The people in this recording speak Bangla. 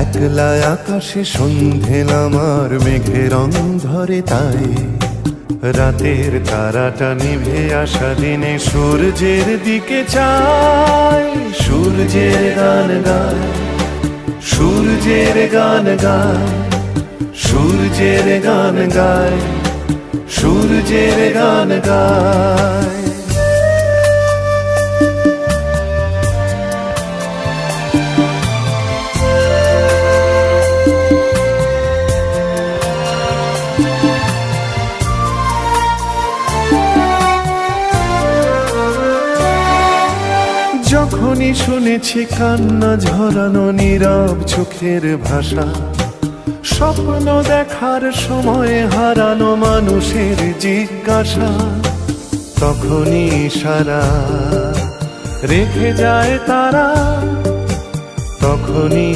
একলা আকাশে সন্ধে নামার মেঘের রং ধরে তাই রাতের তারাটা নিভে আসা দিনে সূর্যের দিকে চাই সূর্যের গান গায় সূর্যের গান গায় সূর্যের গান গায় সূর্যের গান গায় যখনই শুনেছি কান্না ঝরানো নীরব চোখের ভাষা স্বপ্ন দেখার সময় হারানো মানুষের জিজ্ঞাসা তখনই ইশারা রেখে যায় তারা তখনই